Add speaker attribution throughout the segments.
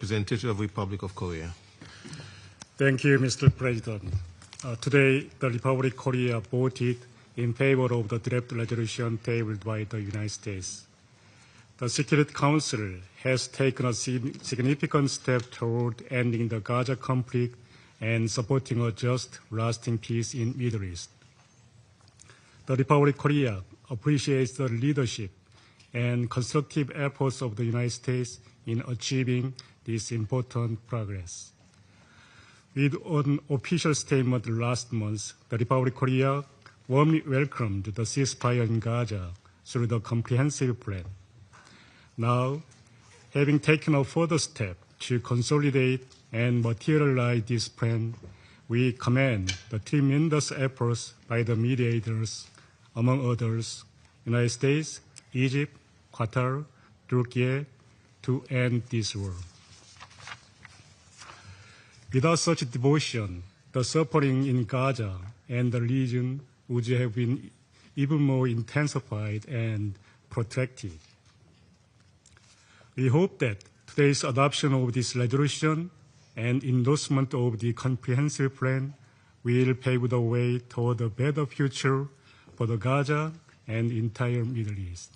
Speaker 1: Representative of the Republic of Korea.
Speaker 2: Thank you, Mr. President. Today, the Republic of Korea voted in favor of the draft resolution tabled by the United States. The Security Council has taken a significant step toward ending the Gaza conflict and supporting a just, lasting peace in the Middle East. The Republic of Korea appreciates the leadership and constructive efforts of the United States in achieving this important progress. With an official statement last month, the Republic of Korea warmly welcomed the ceasefire in Gaza through the comprehensive plan. Now, having taken a further step to consolidate and materialize this plan, we commend the tremendous efforts by the mediators, among others, United States, Egypt, Qatar, Turkey, to end this war. Without such devotion, the suffering in Gaza and the region would have been even more intensified and protracted. We hope that today's adoption of this resolution and endorsement of the comprehensive plan will pave the way toward a better future for the Gaza and entire Middle East.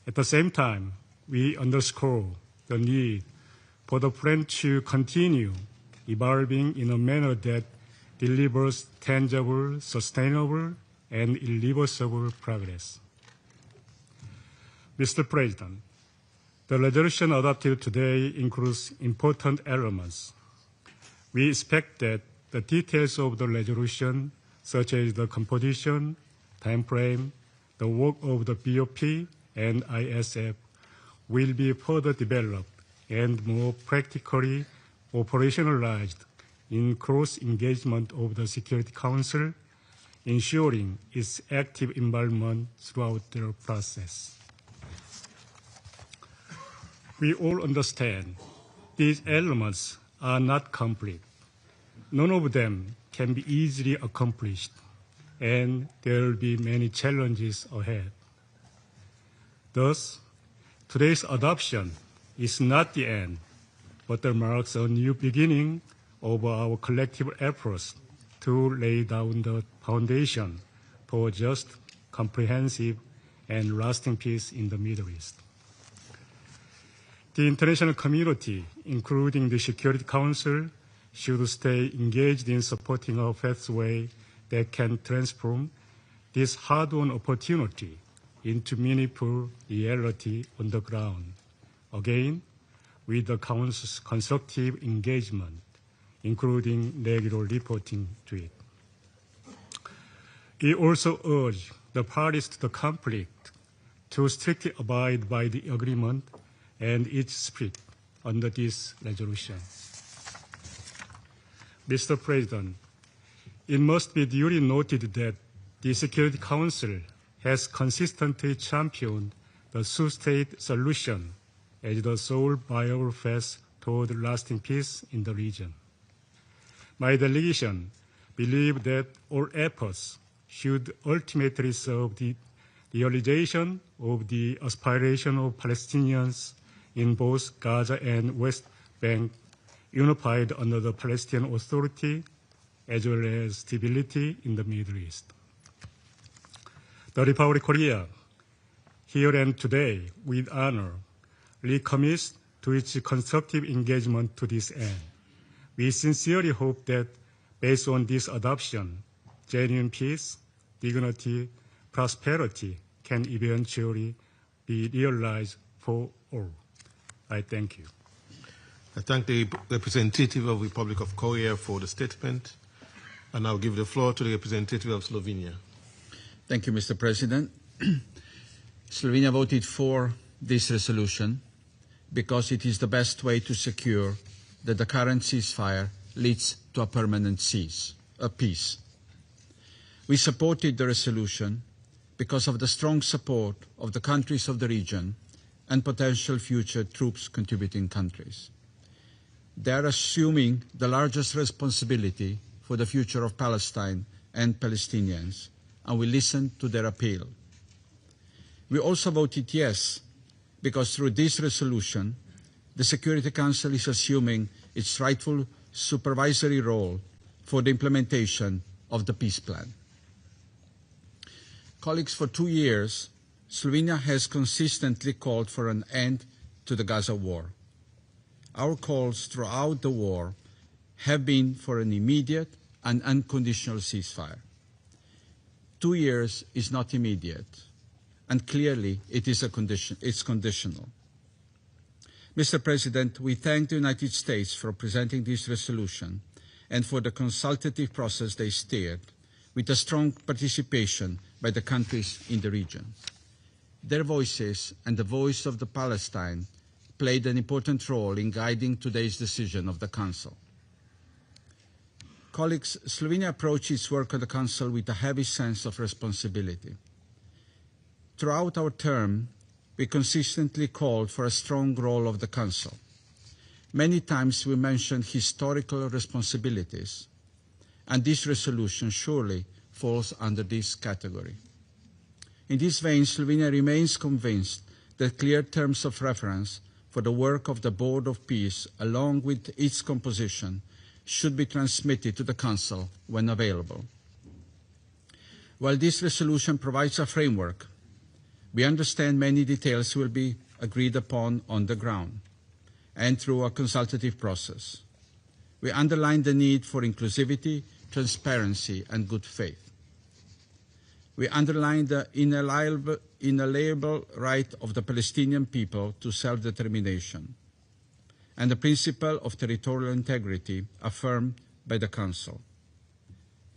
Speaker 2: At the same time, we underscore the need for the plan to continue evolving in a manner that delivers tangible, sustainable, and irreversible progress. Mr. President, the resolution adopted today includes important elements. We expect that the details of the resolution, such as the composition, time frame, the work of the BOP and ISF, will be further developed and more practically operationalized in close engagement of the Security Council, ensuring its active involvement throughout the process. We all understand these elements are not complete. None of them can be easily accomplished, and there will be many challenges ahead. Thus, today's adoption is not the end, but it marks a new beginning of our collective efforts to lay down the foundation for just, comprehensive, and lasting peace in the Middle East. The international community, including the Security Council, should stay engaged in supporting a pathway that can transform this hard-won opportunity into meaningful reality on the ground, again, with the Council's constructive engagement, including regular reporting to it. We also urge the parties to the conflict to strictly abide by the agreement and its spirit under this resolution. Mr. President, it must be duly noted that the Security Council has consistently championed the two-state solution as the sole viable path toward lasting peace in the region. My delegation believes that all efforts should ultimately serve the realization of the aspiration of Palestinians in both Gaza and West Bank, unified under the Palestinian Authority, as well as stability in the Middle East. The Republic of Korea, here and today, with honor, recommits to its constructive engagement to this end. We sincerely hope that, based on this adoption, genuine peace, dignity, prosperity can eventually be realized for all. I thank you.
Speaker 1: I thank the representative of the Republic of Korea for the statement. I now give the floor to the representative of Slovenia.
Speaker 3: Thank you, Mr. President. Slovenia voted for this resolution because it is the best way to secure that the current ceasefire leads to a permanent peace. We supported the resolution because of the strong support of the countries of the region and potential future troops contributing countries. They are assuming the largest responsibility for the future of Palestine and Palestinians, and we listened to their appeal. We also voted yes because through this resolution, the Security Council is assuming its rightful supervisory role for the implementation of the peace plan. Colleagues, for 2 years, Slovenia has consistently called for an end to the Gaza war. Our calls throughout the war have been for an immediate and unconditional ceasefire. 2 years is not immediate, and clearly it's conditional. Mr. President, we thank the United States for presenting this resolution and for the consultative process they steered, with a strong participation by the countries in the region. Their voices and the voice of the Palestine played an important role in guiding today's decision of the Council. Colleagues, Slovenia approached its work at the Council with a heavy sense of responsibility. Throughout our term, we consistently called for a strong role of the Council. Many times we mentioned historical responsibilities, and this resolution surely falls under this category. In this vein, Slovenia remains convinced that clear terms of reference for the work of the Board of Peace, along with its composition, should be transmitted to the Council when available. While this resolution provides a framework, we understand many details will be agreed upon on the ground and through a consultative process. We underline the need for inclusivity, transparency, and good faith. We underline the inalienable right of the Palestinian people to self-determination and the principle of territorial integrity affirmed by the Council.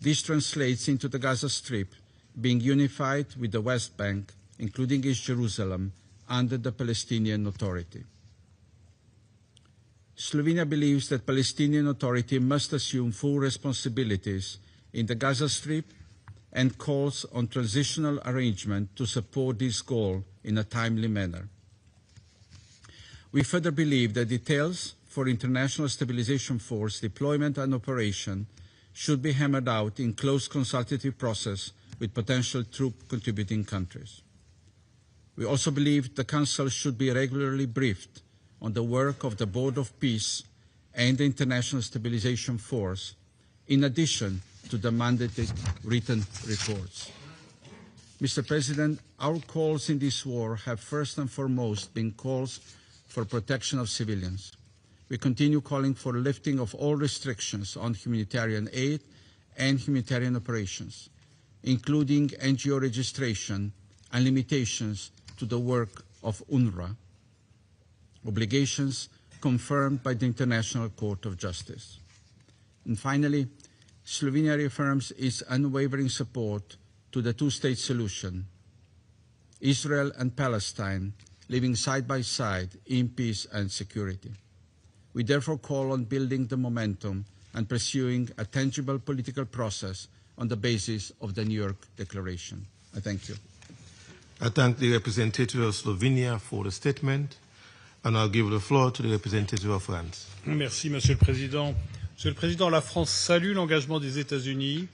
Speaker 3: This translates into the Gaza Strip being unified with the West Bank, including East Jerusalem, under the Palestinian Authority. Slovenia believes that Palestinian Authority must assume full responsibilities in the Gaza Strip and calls on transitional arrangement to support this goal in a timely manner. We further believe that details for International Stabilization Force deployment and operation should be hammered out in close consultative process with potential troop contributing countries. We also believe the Council should be regularly briefed on the work of the Board of Peace and the International Stabilization Force, in addition to the mandated written reports. Mr. President, our calls in this war have first and foremost been calls for protection of civilians. We continue calling for lifting of all restrictions on humanitarian aid and humanitarian operations, including NGO registration and limitations to the work of UNRWA, obligations confirmed by the International Court of Justice. And finally, Slovenia reaffirms its unwavering support to the two-state solution, Israel and Palestine living side by side in peace and security. We therefore call on building the momentum and pursuing a tangible political process on the basis of the New York Declaration. I thank you.
Speaker 1: I thank the representative of Slovenia for the statement, and I'll give the floor to the representative of France.
Speaker 4: Merci, Monsieur le Président. Monsieur le Président, la France salue l'engagement des États-Unis